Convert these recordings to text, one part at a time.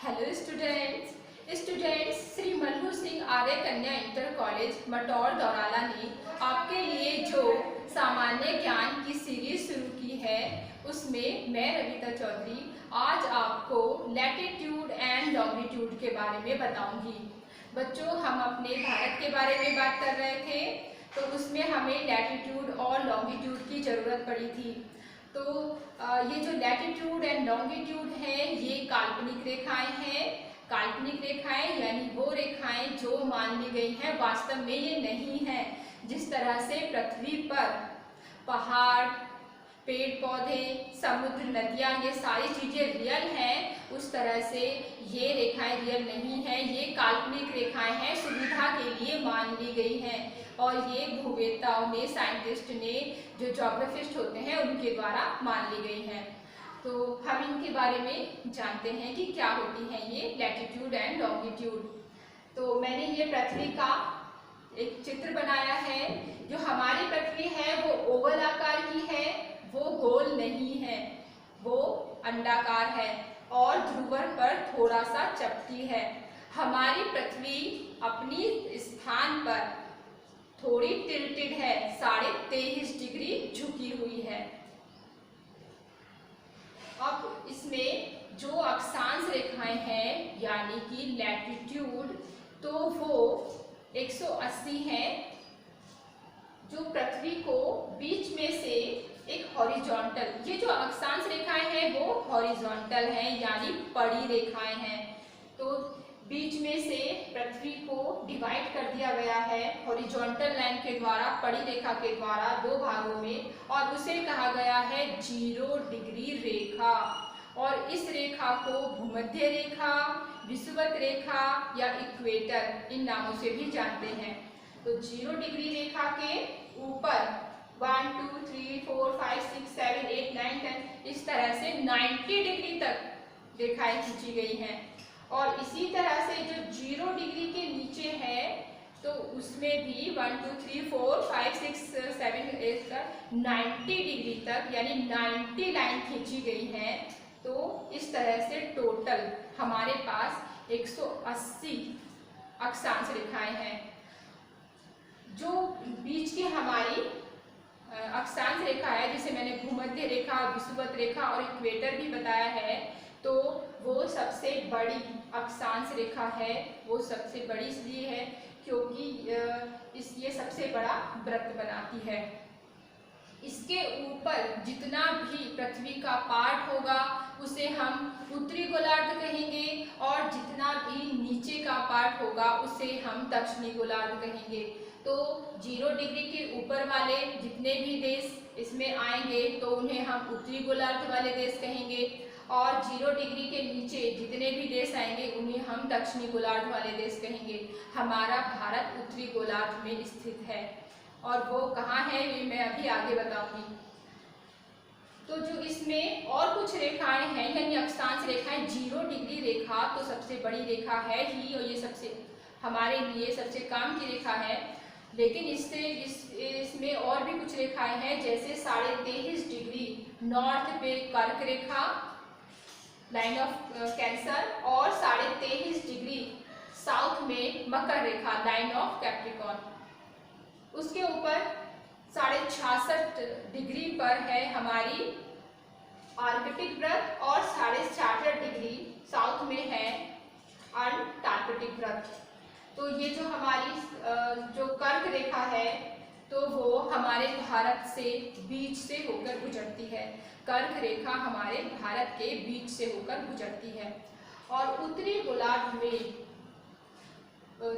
Hello students Shri Mallu Singh Arya कन्या inter college Mataur Daurala ने आपके लिए जो सामान्य ज्ञान की सीरीज शुरू की है उसमें मैं रविता चौधरी आज आपको लैटिट्यूड एंड लॉन्गिट्यूड के बारे में बताऊंगी। बच्चों, हम अपने भारत के बारे में बात कर रहे थे तो उसमें हमें लैटिट्यूड और लॉन्गिट्यूड की ज़रूरत पड़ी थी। तो ये जो लैटिट्यूड एंड लॉन्गिट्यूड है ये काल्पनिक रेखाएं हैं। काल्पनिक रेखाएं यानी वो रेखाएं जो मान ली गई हैं, वास्तव में ये नहीं है। जिस तरह से पृथ्वी पर पहाड़, पेड़ पौधे, समुद्र, नदियाँ, ये सारी चीज़ें रियल हैं, उस तरह से ये रेखाएं रियल नहीं हैं। ये काल्पनिक रेखाएं हैं, सुविधा के लिए मान ली गई हैं और ये भूवेत्ताओं ने, साइंटिस्ट ने, जो ज्योग्राफिस्ट होते हैं उनके द्वारा मान ली गई हैं। तो हम इनके बारे में जानते हैं कि क्या होती हैं ये लैटिट्यूड एंड लॉन्गिट्यूड। तो मैंने ये पृथ्वी का एक चित्र बनाया है। जो हमारी पृथ्वी है वो ओवल आकार की है, वो गोल नहीं है, वो अंडाकार है और ध्रुव पर थोड़ा सा चपटी है। हमारी पृथ्वी अपनी स्थान पर थोड़ी टिल्टेड है, 23.5 डिग्री झुकी हुई है। अब इसमें जो अक्षांश रेखाएं हैं यानी कि लैटिट्यूड, तो वो 180 है, जो पृथ्वी को बीच में से एक हॉरिजॉन्टल, ये जो अक्षांश रेखाएं हैं वो हॉरिजॉन्टल हैं यानी पड़ी रेखाएं हैं। तो बीच में से पृथ्वी को डिवाइड कर दिया गया है हॉरिजॉन्टल लाइन के द्वारा, पड़ी रेखा के द्वारा, दो भागों में, और उसे कहा गया है 0 डिग्री रेखा। और इस रेखा को भूमध्य रेखा, विषुवत रेखा या इक्वेटर, इन नामों से भी जानते हैं। तो 0 डिग्री रेखा के ऊपर 1 2 3 4 5 6 7 8 9 10 इस तरह से 90 डिग्री तक रेखाएं खींची गई हैं। और इसी तरह से जो 0 डिग्री के नीचे है तो उसमें भी 1 2 3 4 5 6 7 8 तक 90 डिग्री तक यानी 90 लाइन खींची गई है। तो इस तरह से टोटल हमारे पास 180 अक्षांश रेखाएं हैं। जो बीच की हमारी अक्षांश रेखा है, जिसे मैंने भूमध्य रेखा, विषुवत रेखा और इक्वेटर भी बताया है, तो वो सबसे बड़ी अक्षांश रेखा है। वो सबसे बड़ी इसलिए है क्योंकि ये सबसे बड़ा वृत्त बनाती है। इसके ऊपर जितना भी पृथ्वी का पार्ट होगा उसे हम उत्तरी गोलार्ध कहेंगे और जितना भी नीचे का पार्ट होगा उसे हम दक्षिणी गोलार्ध कहेंगे। तो 0 डिग्री के ऊपर वाले जितने भी देश इसमें आएंगे तो उन्हें हम उत्तरी गोलार्ध वाले देश कहेंगे और 0 डिग्री के नीचे जितने भी देश आएंगे उन्हें हम दक्षिणी गोलार्ध वाले देश कहेंगे। हमारा भारत उत्तरी गोलार्ध में स्थित है और वो कहाँ है ये मैं अभी आगे बताऊंगी। तो जो इसमें और कुछ रेखाएं हैं यानी अक्षांश रेखाएं, 0 डिग्री रेखा तो सबसे बड़ी रेखा है ही और ये सबसे हमारे लिए सबसे काम की रेखा है। लेकिन इसमें और भी कुछ रेखाएं हैं, जैसे 23.5 डिग्री नॉर्थ पे कर्क रेखा, लाइन ऑफ कैंसर, और 23.5 डिग्री साउथ में मकर रेखा, लाइन ऑफ कैप्रिकॉर्न। उसके ऊपर 66.5 डिग्री पर है हमारी आर्कटिक वृत्त और 66.5 डिग्री साउथ में है अंटार्कटिक वृत्त। तो ये जो हमारी जो कर्क रेखा है तो वो हमारे भारत से बीच से होकर गुजरती है। कर्क रेखा हमारे भारत के बीच से होकर गुजरती है। और उत्तरी गोलार्ध में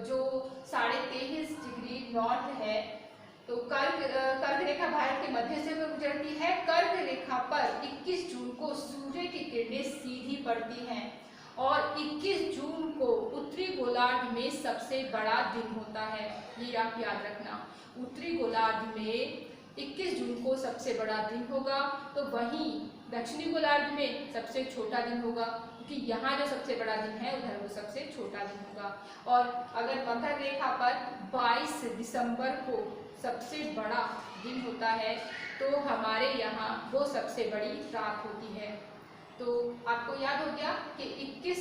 जो 23.5 डिग्री नॉर्थ है तो कर्क रेखा भारत के मध्य से गुजरती है। कर्क रेखा पर 21 जून को सूर्य की किरणें सीधी पड़ती हैं और 21 जून को उत्तरी गोलार्ध में सबसे बड़ा दिन होता है। ये आप याद रखना, उत्तरी गोलार्ध में 21 जून को सबसे बड़ा दिन होगा, तो वहीं दक्षिणी गोलार्ध में सबसे छोटा दिन होगा, क्योंकि यहाँ जो सबसे बड़ा दिन है उधर वो सबसे छोटा दिन होगा। और अगर मकर रेखा पर 22 दिसंबर को सबसे बड़ा दिन होता है तो हमारे यहाँ वो सबसे बड़ी रात होती है। तो आपको याद हो गया कि 21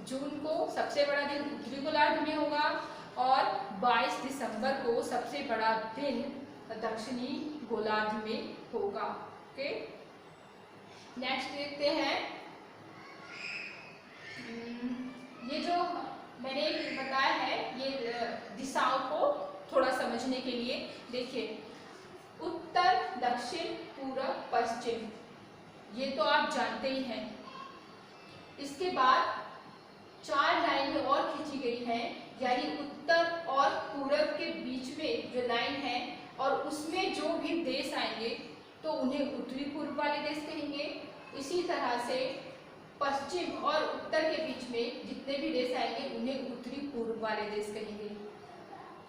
जून को सबसे बड़ा दिन उत्तरी गोलार्ध में होगा और 22 दिसंबर को सबसे बड़ा दिन दक्षिणी गोलार्ध में होगा। ओके, नेक्स्ट देखते हैं। ये जो मैंने बताया है ये दिशाओं को थोड़ा समझने के लिए देखिए, उत्तर, दक्षिण, पूरब, पश्चिम, ये तो आप जानते ही हैं। इसके बाद 4 लाइनें और खींची गई हैं, यानी उत्तर और पूरब के बीच में जो लाइन है और उसमें जो भी देश आएंगे तो उन्हें उत्तरी पूर्व वाले देश कहेंगे। इसी तरह से पश्चिम और उत्तर के बीच में जितने भी देश आएंगे उन्हें उत्तरी पूर्व वाले देश कहेंगे।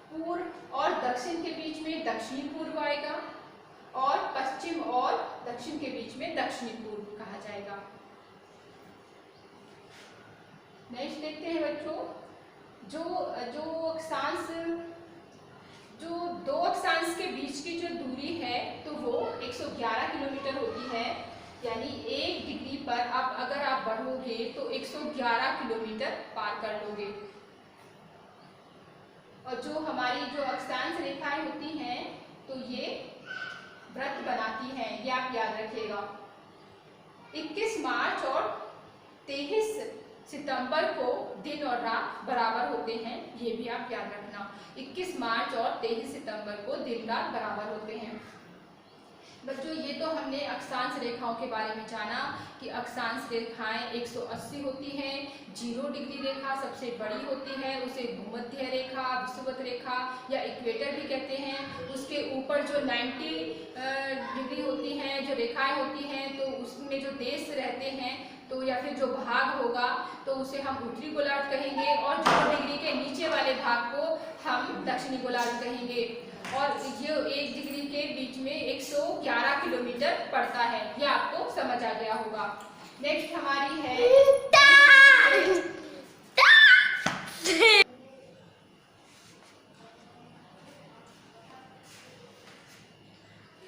पूर्व और दक्षिण के बीच में दक्षिणी पूर्व आएगा और पश्चिम और दक्षिण के बीच में दक्षिणी पूर्व कहा जाएगा। नेक्स्ट देखते हैं बच्चों, जो अक्षांश, जो 2 अक्षांश के बीच की जो दूरी है तो वो 111 किलोमीटर होती है, यानी 1 डिग्री पर अगर आप बढ़ोगे तो 111 किलोमीटर पार कर लोगे। और जो हमारी जो अक्षांश रेखाएं होती हैं तो ये वृत्त बनाती हैं, ये आप याद रखिएगा। 21 मार्च और 23 सितंबर को दिन और रात बराबर होते हैं, ये भी आप याद रखना। 21 मार्च और 23 सितंबर को दिन रात बराबर होते हैं। बच्चों ये तो हमने अक्षांश रेखाओं के बारे में जाना कि अक्षांश रेखाएं 180 होती हैं। 0 डिग्री रेखा सबसे बड़ी होती है, उसे भूमध्य रेखा, विषुवत रेखा या इक्वेटर भी कहते हैं। उसके ऊपर जो 90 डिग्री होती हैं, जो रेखाएं होती हैं, तो उसमें जो देश रहते हैं तो या फिर जो भाग होगा तो उसे हम उत्तरी गोलार्ध कहेंगे और 0 डिग्री के नीचे वाले भाग को हम दक्षिणी गोलार्ध कहेंगे। और ये 1 डिग्री के बीच में 111 किलोमीटर पड़ता है, ये आपको समझ आ गया होगा। नेक्स्ट हमारी है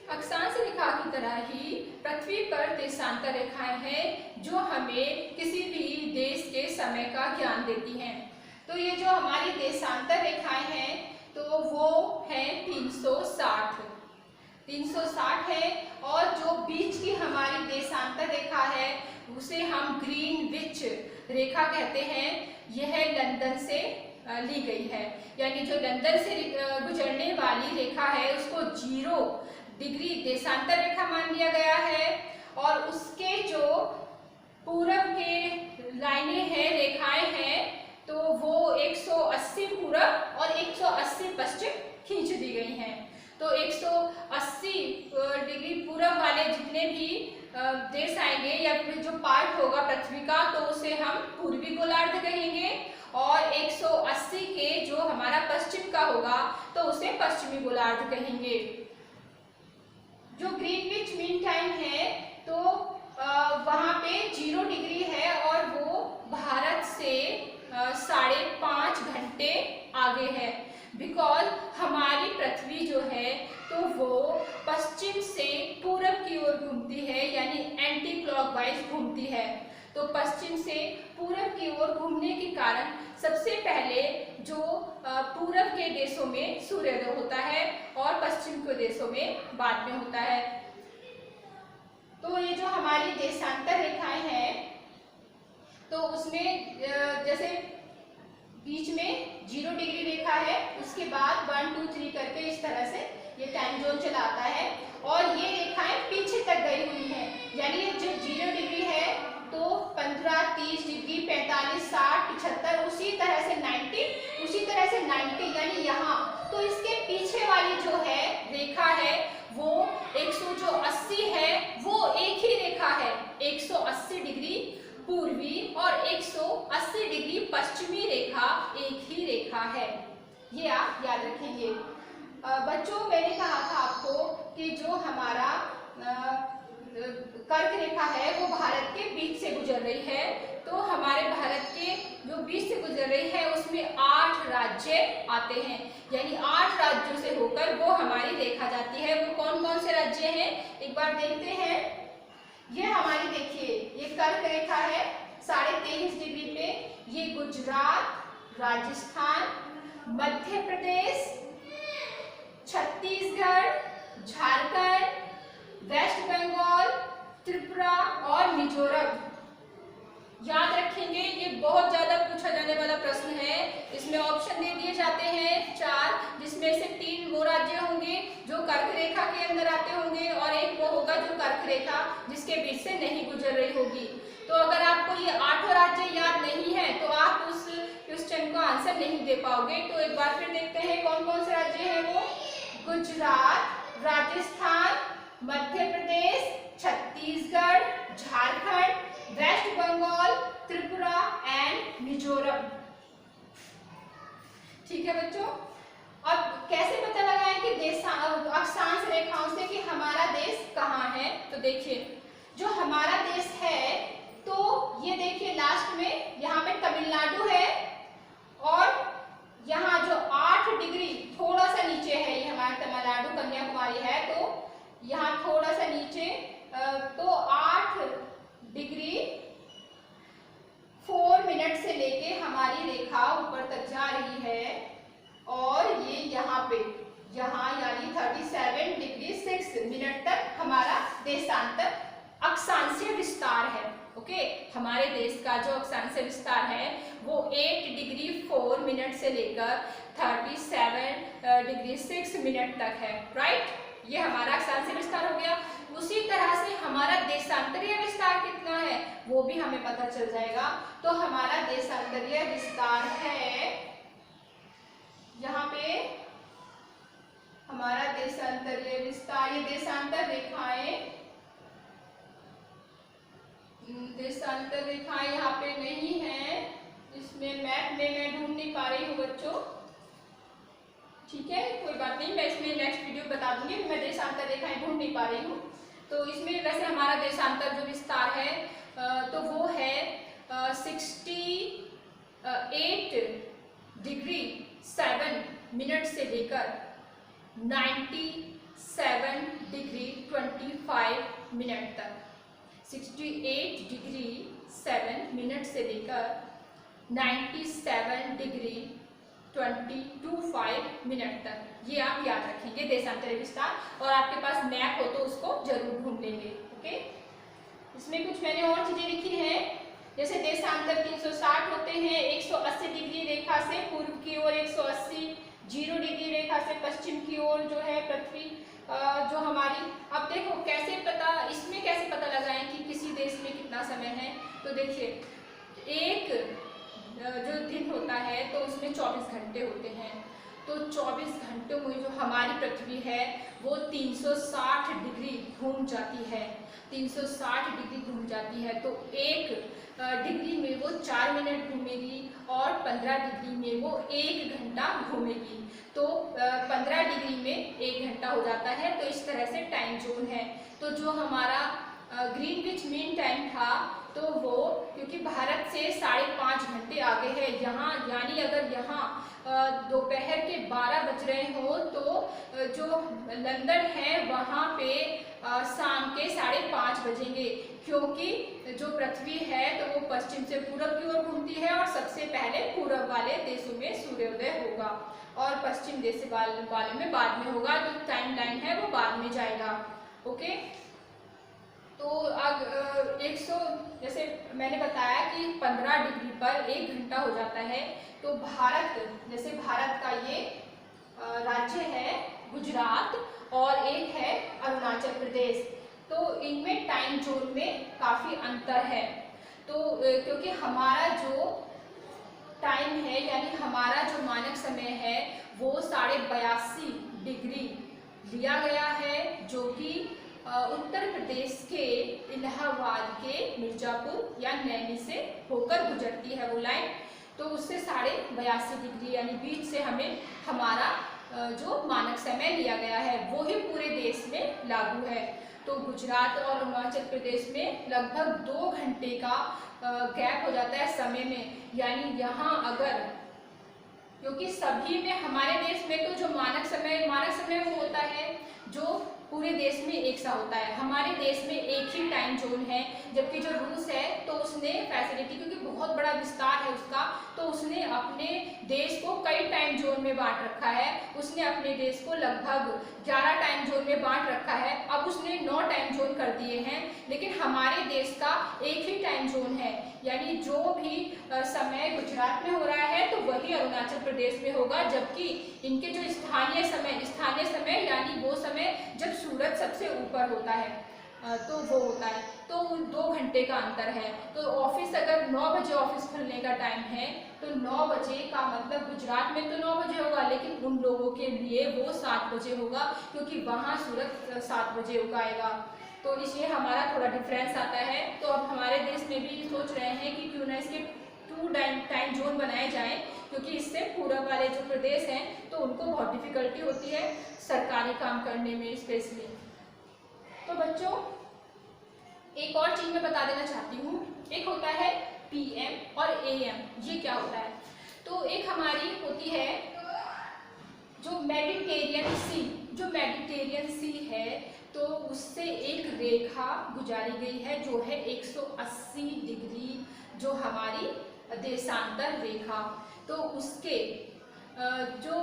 अक्षांश रेखा की तरह ही पृथ्वी पर देशांतर रेखाएं हैं जो हमें किसी भी देश के समय का ज्ञान देती हैं। तो ये जो हमारी देशांतर रेखाएं हैं तो वो है 360 है, और जो बीच की हमारी देशांतर रेखा है उसे हम ग्रीनविच रेखा कहते हैं। यह लंदन से ली गई है, यानी जो लंदन से गुजरने वाली रेखा है उसको 0 डिग्री देशांतर रेखा मान लिया गया है, और उसके जो पूरब के लाइनें हैं, रेखाएं हैं, तो वो 180 पूरब और 180 पश्चिम खींच दी गई हैं। तो 180 डिग्री पूरब वाले जितने भी देश आएंगे या फिर जो पार्ट होगा पृथ्वी का तो उसे हम पूर्वी गोलार्ध कहेंगे, और 180 के जो हमारा पश्चिम का होगा तो उसे पश्चिमी गोलार्ध कहेंगे। जो ग्रीनविच मीन टाइम है तो वहाँ पे 0 डिग्री है और वो भारत से 5.5 घंटे आगे है, बिकॉज हमारी पृथ्वी जो है तो वो पश्चिम से पूरब की ओर घूमती है, यानी एंटी क्लॉकवाइज घूमती है। तो पश्चिम से पूरब की ओर घूमने के कारण सबसे पहले जो पूरब के देशों में सूर्योदय होता है और पश्चिम के देशों में बाद में होता है। तो ये जो हमारी देशांतर रेखाएं हैं तो उसमें जैसे बीच में 0 डिग्री रेखा है, उसके बाद 1 2 3 करके इस तरह से ये टाइम जोन चलाता है, और ये रेखाएं पीछे तक गई हुई हैं, यानी जो 0 डिग्री है तो 15 30 डिग्री 45 60 75 उसी तरह से 90 यानी यहाँ। तो इसके पीछे वाली जो है रेखा है वो 180 है, वो एक ही रेखा है, 180 डिग्री पूर्वी और 180 डिग्री पश्चिमी रेखा एक ही रेखा है, ये आप याद रखेंगे। बच्चों मैंने कहा था आपको कि जो हमारा कर्क रेखा है वो भारत के बीच से गुजर रही है, तो हमारे भारत के जो बीच से गुजर रही है उसमें 8 राज्य आते हैं, यानी 8 राज्यों से होकर वो हमारी देखा जाती है। वो कौन कौन से राज्य हैं एक बार देखते हैं। ये हमारी देखिए ये कर्क रेखा है 23.5 डिग्री पे। ये गुजरात, राजस्थान, मध्य प्रदेश, छत्तीसगढ़, झारखंड, वेस्ट बंगाल, त्रिपुरा और मिजोरम। याद रखेंगे, ये बहुत ज्यादा पूछा जाने वाला प्रश्न है। इसमें ऑप्शन दे दिए जाते हैं 4, जिसमें से 3 वो राज्य होंगे जो कर्क रेखा के अंदर आते होंगे और एक वो होगा जो कर्क रेखा जिसके बीच से नहीं गुजर रही होगी। तो अगर आपको ये 8 राज्य याद नहीं है तो आप उस क्वेश्चन का आंसर नहीं दे पाओगे। तो एक बार फिर देखते हैं कौन कौन से राज्य हैं वो। Gujarat, Rajasthan, Madhya Pradesh, Chhattisgarh, Jharkhand, waste Bengal, Tripura and Mizoram. ठीक है बच्चों, अब कैसे पता लगाएं कि देश अक्षांश रेखाओं से कि हमारा देश कहाँ है। तो देखिए जो हमारा देश है तो ये देखिए लास्ट में यहाँ पे तमिलनाडु है और यहाँ जो 8 डिग्री थोड़ा सा नीचे है, ये हमारा तमिलनाडु कन्याकुमारी है, तो यहाँ थोड़ा सा नीचे तो 8 डिग्री 4 मिनट से लेके हमारी रेखा ऊपर तक जा रही है और ये यहाँ पे यानी 37 डिग्री 6 मिनट तक हमारा देशांतर अक्षांशीय विस्तार है। ओके, हमारे देश का जो अक्षांशीय विस्तार है वो 8 डिग्री 4 मिनट से लेकर 37 डिग्री 6 मिनट तक है। राइट, ये हमारा अक्षांशीय विस्तार हो गया। उसी तरह से हमारा देशांतरीय विस्तार कितना है वो भी हमें पता चल जाएगा। तो हमारा देशांतरीय विस्तार है, यहाँ पे हमारा देशांतरीय विस्तार, ये देशांतर रेखाएं यहाँ पे नहीं है, इसमें मैप में मैं ढूंढ नहीं पा रही हूँ बच्चों। ठीक है, कोई बात नहीं, मैं इसमें नेक्स्ट वीडियो बता दूंगी, मैं देशांतर रेखाएं ढूंढ नहीं पा रही हूँ। तो इसमें वैसे हमारा देशांतर जो विस्तार है तो वो है 68 डिग्री 7 मिनट से लेकर 97 डिग्री 25 मिनट तक। 68 डिग्री 7 मिनट से लेकर 97 डिग्री 25 मिनट तक, ये आप याद रखेंगे देशांतरीय विस्तार। और आपके पास मैप हो तो उसको जरूर ढूंढ लेंगे। ओके, इसमें कुछ मैंने और चीजें लिखी हैं, जैसे देशांतर 360 होते हैं 180 डिग्री रेखा से पूर्व की ओर, 180 0 डिग्री रेखा से पश्चिम की ओर जो है पृथ्वी जो हमारी। अब देखो कैसे पता, इसमें कैसे पता लगाएं कि किसी देश में कितना समय है। तो देखिए एक जो दिन होता है तो उसमें 24 घंटे होते हैं, तो 24 घंटों में जो हमारी पृथ्वी है वो 360 डिग्री घूम जाती है, 360 डिग्री घूम जाती है। तो 1 डिग्री में वो 4 मिनट घूमेगी और 15 डिग्री में वो 1 घंटा घूमेगी। तो 15 डिग्री में 1 घंटा हो जाता है। तो इस तरह से टाइम जोन है। तो जो हमारा ग्रीनविच मीन टाइम था तो वो क्योंकि भारत से 5.5 घंटे आगे है यहाँ, यानी अगर यहाँ दोपहर के 12 बज रहे हो तो जो लंदन है वहाँ पे शाम के 5:30 बजेंगे, क्योंकि जो पृथ्वी है तो वो पश्चिम से पूरब की ओर घूमती है और सबसे पहले पूरब वाले देशों में सूर्योदय होगा और पश्चिम देश वाले में बाद में होगा। जो टाइम लाइन है वो बाद में जाएगा। ओके, तो अब 100 जैसे मैंने बताया कि 15 डिग्री पर 1 घंटा हो जाता है। तो भारत, जैसे भारत का ये राज्य है गुजरात और एक है अरुणाचल प्रदेश, तो इनमें टाइम जोन में काफ़ी अंतर है। तो क्योंकि हमारा जो टाइम है यानी हमारा जो मानक समय है वो 82.5 डिग्री लिया गया है, जो कि उत्तर प्रदेश के इलाहाबाद के मिर्जापुर या नैनी से होकर गुजरती है वो लाइन। तो उससे 82.5 डिग्री यानी बीच से हमें हमारा जो मानक समय लिया गया है वो ही पूरे देश में लागू है। तो गुजरात और अरुणाचल प्रदेश में लगभग 2 घंटे का गैप हो जाता है समय में। यानी यहाँ अगर, क्योंकि सभी में हमारे देश में तो जो मानक समय वो होता है जो पूरे देश में एक सा होता है। हमारे देश में एक ही टाइम जोन है, जबकि जो रूस है तो उसने फैसिलिटी, क्योंकि बहुत बड़ा विस्तार है उसका, तो उसने अपने देश को कई टाइम जोन में बांट रखा है। उसने अपने देश को लगभग 11 टाइम जोन में बांट रखा है। अब उसने 9 टाइम जोन कर दिए हैं, लेकिन हमारे देश का एक ही टाइम जोन है, यानी जो भी समय गुजरात में हो रहा है तो वही अरुणाचल प्रदेश में होगा। जबकि इनके जो स्थानीय समय यानी वो समय जब सूरज सबसे ऊपर होता है तो वो होता है, तो 2 घंटे का अंतर है। तो ऑफिस अगर 9 बजे ऑफिस खुलने का टाइम है तो 9 बजे का मतलब गुजरात में तो 9 बजे होगा, लेकिन उन लोगों के लिए वो 7 बजे होगा, क्योंकि वहाँ सूरज 7 बजे उगाएगा। तो इसलिए हमारा थोड़ा डिफरेंस आता है। तो अब हमारे देश में भी सोच रहे हैं कि क्यों ना इसके 2 टाइम जोन बनाए जाएं, क्योंकि इससे पूरब वाले जो प्रदेश हैं तो उनको बहुत डिफिकल्टी होती है सरकारी काम करने में स्पेशली। तो बच्चों एक और चीज मैं बता देना चाहती हूँ, एक होता है PM और AM। ये क्या होता है? तो एक हमारी होती है जो मेडिटेरियन सी है, तो उससे एक रेखा गुजारी गई है जो है 180 डिग्री, जो हमारी देशांतर रेखा। तो उसके जो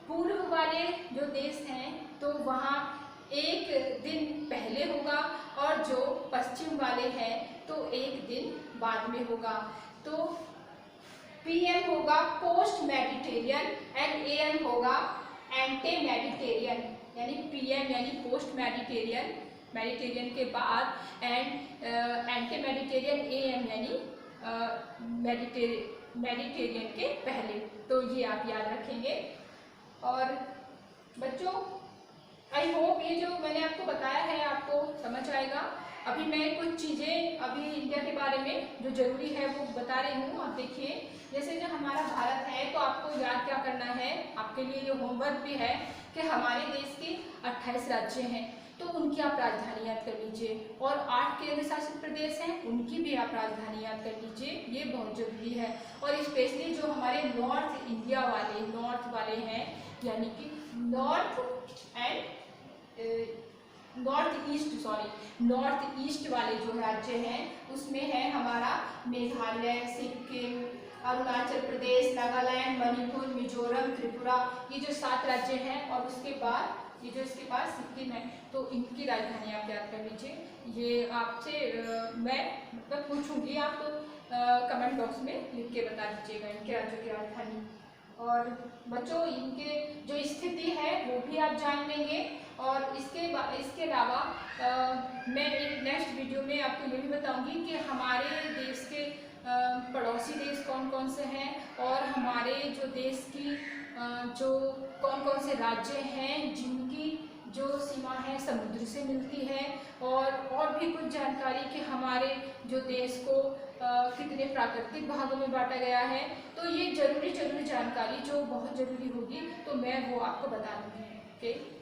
पूर्व वाले जो देश हैं तो वहाँ एक दिन पहले होगा, और जो पश्चिम वाले हैं तो एक दिन बाद में होगा। तो PM होगा पोस्ट मेडिटेरियन एंड AM होगा एंटी मेडिटेरियन, यानी PM यानी पोस्ट मेडिटेरियन के बाद, एंड एंटी मेडिटेरियन AM यानी मेडिटेरियन के पहले। तो ये आप याद रखेंगे। और बच्चों आई होप ये जो मैंने आपको बताया है आपको समझ आएगा। अभी मैं कुछ चीज़ें अभी इंडिया के बारे में जो जरूरी है वो बता रही हूँ। आप देखिए, जैसे जो हमारा भारत है तो आपको याद क्या करना है, आपके लिए ये होमवर्क भी है कि हमारे देश के 28 राज्य हैं, तो उनकी आप राजधानी याद कर लीजिए, और 8 केंद्र शासित प्रदेश हैं उनकी भी आप राजधानी याद कर लीजिए, ये बहुत जरूरी है। और स्पेशली जो हमारे नॉर्थ इंडिया वाले हैं, यानी कि नॉर्थ ईस्ट वाले जो राज्य हैं उसमें है हमारा मेघालय, सिक्किम, अरुणाचल प्रदेश, नागालैंड, मणिपुर, मिजोरम, त्रिपुरा, ये जो 7 राज्य हैं। और उसके बाद ये जो इसके पास सिक्किम है, तो इनकी राजधानी आप याद कर लीजिए। ये आपसे मैं मतलब पूछूंगी, आप कमेंट बॉक्स में लिख के बता दीजिएगा इनके राज्यों की राजधानी। और बच्चों इनके जो स्थिति है वो भी आप जान लेंगे। और इसके अलावा मैं एक नेक्स्ट वीडियो में आपको ये भी बताऊंगी कि हमारे देश के पड़ोसी देश कौन कौन से हैं, और हमारे जो देश की जो कौन कौन से राज्य हैं जिनकी जो सीमा है समुद्र से मिलती है, और भी कुछ जानकारी कि हमारे जो देश को कितने प्राकृतिक भागों में बांटा गया है। तो ये जरूरी जानकारी जो बहुत ज़रूरी होगी तो मैं वो आपको बता दूँगी। ओके।